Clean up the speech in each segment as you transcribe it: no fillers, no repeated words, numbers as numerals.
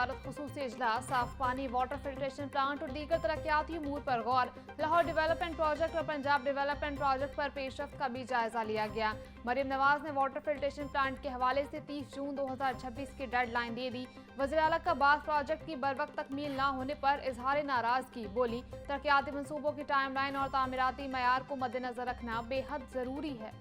सदारत खुसूसी इजलास, साफ पानी, वाटर फिल्ट्रेशन प्लांट और दीगर तरक्याती उमूर पर गौर। लाहौर डेवलपमेंट प्रोजेक्ट और पंजाब डेवलपमेंट प्रोजेक्ट पर पेशरफ्त का भी जायजा लिया गया। मरीम नवाज ने वाटर फिल्ट्रेशन प्लांट के हवाले से 30 जून 2026 की डेडलाइन दे दी। वज़ीर आला का बास प्रोजेक्ट की बरवक्त तकमील न होने पर इजहार नाराजगी, बोली तरक्याती मनसूबों की टाइमलाइन और तामीराती मयार को मद्देनजर रखना बेहद जरूरी है।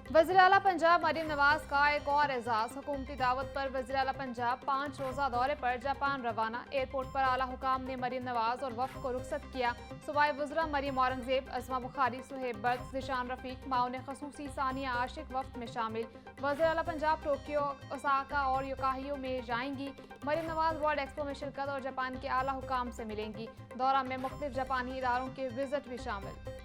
वज़ीर आला पंजाब मरीम नवाज का एक और एजाज। हुकूमती दावत पर वज़ीर आला पंजाब 5 रोज़ा दौरे पर जापान रवाना। एयरपोर्ट पर आला हुकाम ने मरीम नवाज और वफ़द को रुखसत किया। सूबाई वज़रा मरीम औरंगजेब, अज़मा बुखारी, सुहेब बर्द, ज़िशान रफ़ीक, माउन खसूसी सानिया आशिक वफ़द में शामिल। वज़ीर आला पंजाब टोक्यो, ओसाका और योकोहामा में जाएंगी। मरीम नवाज वर्ल्ड एक्सपो में शिरकत और जापान के आला हुकाम से मिलेंगी। दौरा में मुख्तलिफ जापानी इदारों के विजिट भी शामिल।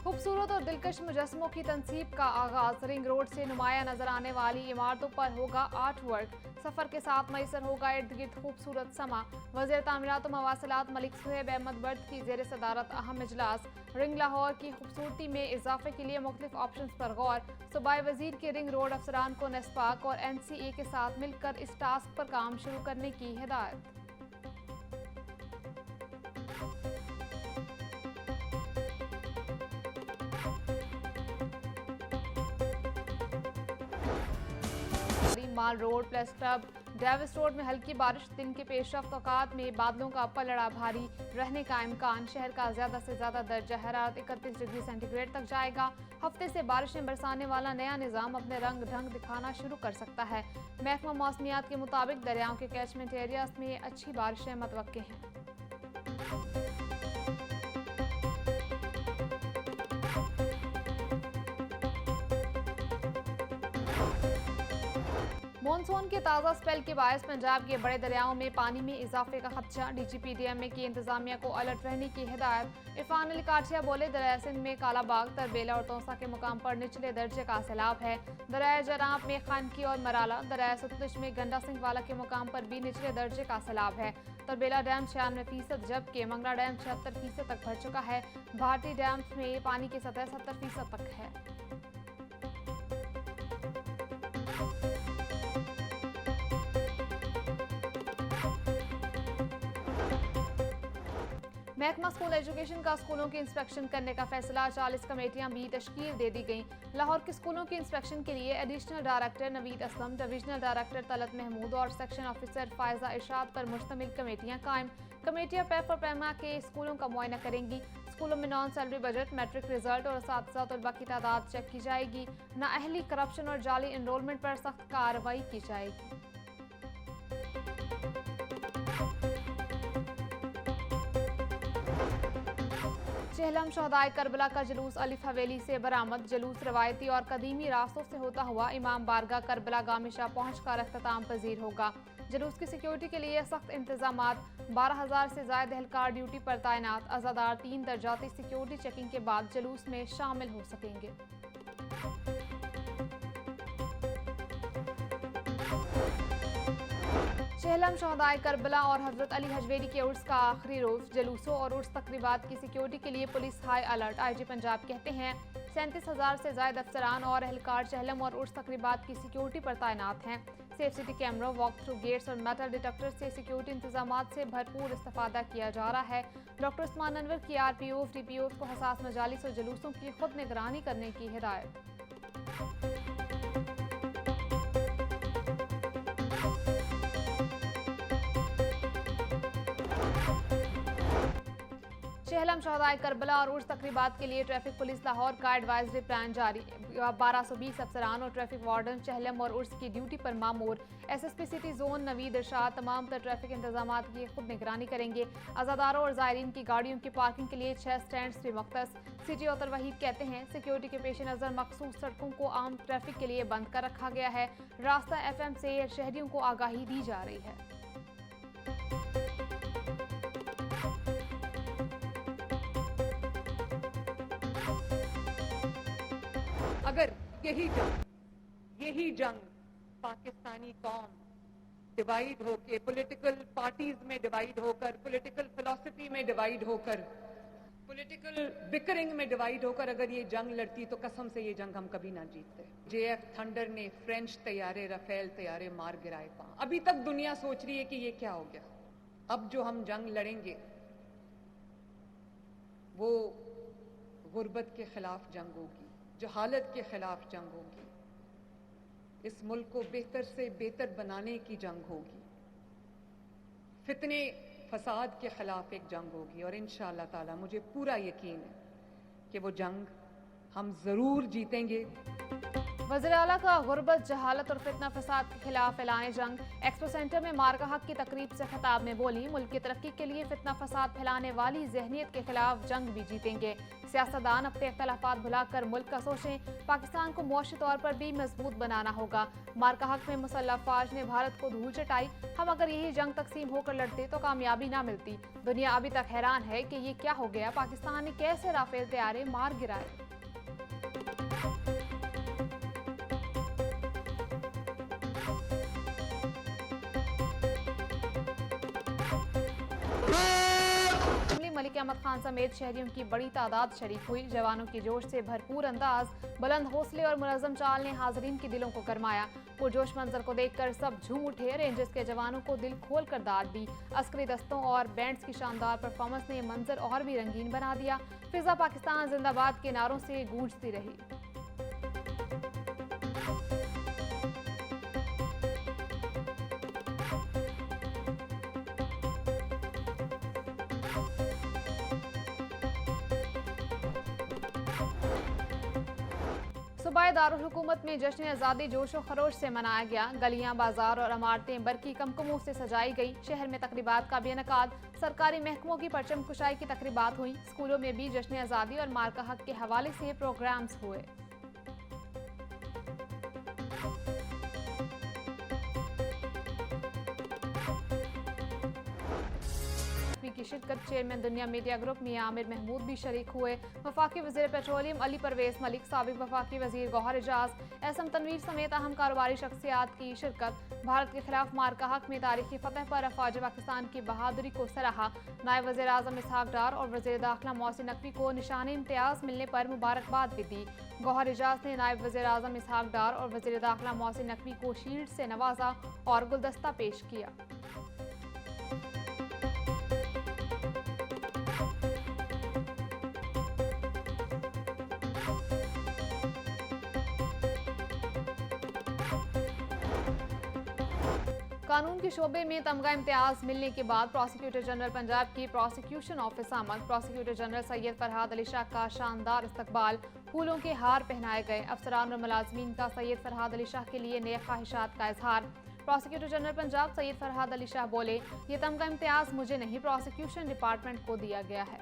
खूबसूरत और दिलकश मुजस्मों की तनसीब का आगाज। रिंग रोड से नुमाया नजर आने वाली इमारतों पर होगा आर्ट वर्क। सफर के साथ मैसर होगा इर्द गिर्द खूबसूरत समा। वज़ीर तामीरात और मवासिलात मलिक सुहेब अहमद बर्द की ज़ेर सदारत अहम इजलास। रिंग लाहौर की खूबसूरती में इजाफे के लिए मुख्तलिफ ऑप्शन पर गौर। सूबाई वजीर के रिंग रोड अफसरान को नेस्पाक और NCA के साथ मिलकर इस टास्क पर काम शुरू करने की हिदायत। Mall Road, plus club, Davis Road में हल्की बारिश। दिन के पेशरफ्त औकात में बादलों का पलड़ा भारी रहने का इम्कान। शहर का ज्यादा से ज्यादा दर्जा हरारत 31 डिग्री सेंटीग्रेड तक जाएगा। हफ्ते से बारिशें बरसाने वाला नया निज़ाम अपने रंग ढंग दिखाना शुरू कर सकता है। महकमा मौसमियात के मुताबिक दरियाओं के कैचमेंट एरियाज में अच्छी बारिशें मुतवक्के हैं। मॉनसून के ताज़ा स्पेल के बायस पंजाब के बड़े दरियाओं में पानी में इजाफे का खदशा। DGPDMA की इंतजामिया को अलर्ट रहने की हिदायत। इरफान अली काठिया बोले दरिया सिंध में कालाबाग, तरबेला और तौसा के मुकाम पर निचले दर्जे का सैलाब है। दरिया जराब में खानकी और मराला, दरिया सतलुज में गंडा सिंह वाला के मुकाम पर भी निचले दर्जे का सैलाब है। तरबेला डैम 96%, जबकि मंगला डैम 76% तक भर चुका है। भारतीय डैम में पानी की सतह 70% तक है। महकमा स्कूल एजुकेशन का स्कूलों की इंस्पेक्शन करने का फैसला। 40 कमेटियां भी तश्कील दे दी गईं। लाहौर के स्कूलों की इंस्पेक्शन के लिए additional director Naveed Aslam, divisional director Talat Mahmood और सेक्शन ऑफिसर फायजा इरशाद पर मुश्तमिल कमेटियां कायम। कमेटियां पैफ और पैमा के स्कूलों का मुआयना करेंगी। स्कूलों में non salary budget, matric result और असातिज़ा तलबा की तादाद चेक की जाएगी। नाअहली, करप्शन और जाली इनरोलमेंट पर सख्त कार्रवाई की जाएगी। चहलम शहदाए करबला का जुलूस अलिफ हवेली से बरामद। जुलूस रवायती और कदीमी रास्तों से होता हुआ इमाम बारगाह करबला गामिशा पहुंचकर अख्ताम पजीर होगा। जुलूस की सिक्योरिटी के लिए सख्त इंतजामात। 12,000 से ज्यादा एहलकार ड्यूटी पर तैनात। अजादार 3 दर्जाती सिक्योरिटी चेकिंग के बाद जुलूस में शामिल हो सकेंगे। चहलम शहदाए करबला और हजरत अली हजवेरी के उर्स का आखिरी रोज। जुलूसों और उर्स तकरीबात की सिक्योरिटी के लिए police high alert. IG Punjab कहते हैं 37,000 से ज्यादा अफसरान और एहलकार चहलम और उर्स तकरीबात की सिक्योरिटी पर तैनात हैं। Safe city camera, walk through gates और मेटल डिटेक्टर से सिक्योरिटी इंतजाम से भरपूर इस्तेफादा किया जा रहा है। डॉक्टर उस्मान अनवर की RPO, DPO को हसास मजालिस और जुलूसों की खुद निगरानी करने की हिदायत। चहलम शहदाए करबला और उर्स तकरीबात के लिए ट्रैफिक पुलिस लाहौर का एडवाइजरी प्लान जारी। 1220 अफसरान और ट्रैफिक वार्डन चहलम और उर्स की ड्यूटी पर मामूर। SSP सिटी जोन नवीद इरशाद तमाम तर ट्रैफिक इंतजाम की खुद निगरानी करेंगे। अजादारों और जायरीन की गाड़ियों की पार्किंग के लिए 6 स्टैंड भी मुख्तस। सिटी ऑथर वहीद कहते हैं सिक्योरिटी के पेश नज़र मखसूस सड़कों को आम ट्रैफिक के लिए बंद कर रखा गया है। रास्ता FM से शहरियों को आगाही दी जा रही है। अगर यही जंग पाकिस्तानी कौम डिवाइड होकर, पॉलिटिकल पार्टीज में डिवाइड होकर, पॉलिटिकल फिलॉसफी में डिवाइड होकर, पॉलिटिकल बिकरिंग में डिवाइड होकर अगर ये जंग लड़ती तो कसम से ये जंग हम कभी ना जीतते। JF थंडर ने फ्रेंच तैयारे, राफेल तैयारे मार गिराए वहां। अभी तक दुनिया सोच रही है कि ये क्या हो गया। अब जो हम जंग लड़ेंगे वो गुर्बत के खिलाफ जंग होगी, जहालत के खिलाफ जंग होगी, इस मुल्क को बेहतर से बेहतर बनाने की जंग होगी, फितने फसाद के खिलाफ एक जंग होगी। और इंशाअल्लाह ताला मुझे पूरा यकीन है कि वो जंग हम जरूर जीतेंगे। वज़ीर आला का गुर्बत, जहालत और फितना फसाद के खिलाफ ऐलान जंग। एक्सपो सेंटर में मार्का हक की तकरीब से खिताब में बोली, मुल्क की तरक्की के लिए फितना फसाद फैलाने वाली जहनीत के खिलाफ जंग भी जीतेंगे। सियासतदान अपने इख्तलाफात भुलाकर मुल्क का सोचें, पाकिस्तान को मुआशी तौर पर भी मजबूत बनाना होगा। मार्का हक में मुसल्लह अफवाज ने भारत को धूल चटाई। हम अगर यही जंग तकसीम होकर लड़ते तो कामयाबी ना मिलती। दुनिया अभी तक हैरान है कि ये क्या हो गया, पाकिस्तान ने कैसे राफेल तैयारे मार गिराए। मलिक अहमद खान समेत शहरियों की बड़ी तादाद शरीक हुई। जवानों की जोश से भरपूर अंदाज, बुलंद हौसले और मुनज़्ज़म चाल ने हाज़रीन के दिलों को गरमाया। पुरजोश मंजर को देखकर सब झूम उठे। रेंजर्स के जवानों को दिल खोल कर दाद दी। अस्करी दस्तों और बैंड्स की शानदार परफॉर्मेंस ने मंजर और भी रंगीन बना दिया। फिजा पाकिस्तान जिंदाबाद के नारों से गूंजती रही। सूबाई दारुल हुकूमत में जश्न आज़ादी जोशो खरोश से मनाया गया। गलियां, बाजार और इमारतें बरकी कमकमों से सजाई गई। शहर में तकरीबात का भी इनेकाद। सरकारी महकमों की परचम कुशाई की तकरीबात हुई। स्कूलों में भी जश्न आज़ादी और मार्का हक के हवाले से प्रोग्राम्स हुए। की शिरकत चेयरमैन दुनिया मीडिया ग्रुप मियां आमिर महमूद भी शरीक हुए। वफाकी वज़ीर पेट्रोलियम अली परवेज मलिक, साबिक वफाकी वज़ीर गौहर एजाज, एसएम तनवीर समेत अहम कारोबारी शख्सियात की शिरकत। भारत के खिलाफ मार्का हक में तारीखी फतह पर अफवाज पाकिस्तान की बहादुरी को सराहा। नायब वज़ीर आज़म इसहाक डार और वज़ीर दाखिला मोहसिन नकवी को निशान इम्तियाज़ मिलने पर मुबारकबाद भी दी। गौहर एजाज ने नायब वज़ीर आज़म इसहाक डार और वज़ीर दाखिला मोहसिन नकवी को शील्ड से नवाजा और गुलदस्ता पेश किया। कानून के शोबे में तमगा इम्तियाज मिलने के बाद प्रोसिक्यूटर जनरल पंजाब की प्रोसिक्यूशन ऑफिस आमद। प्रोसिक्यूटर जनरल सैयद फरहाद अली शाह का शानदार इस्तकबाल, फूलों के हार पहनाए गए। अफसरान और मुलाजमीन का सैयद फरहाद अली शाह के लिए नए ख्वाहिशात का इजहार। प्रोसिक्यूटर जनरल पंजाब सैयद फरहाद अली शाह बोले, ये तमगा इम्तियाज मुझे नहीं, प्रोसिक्यूशन डिपार्टमेंट को दिया गया है।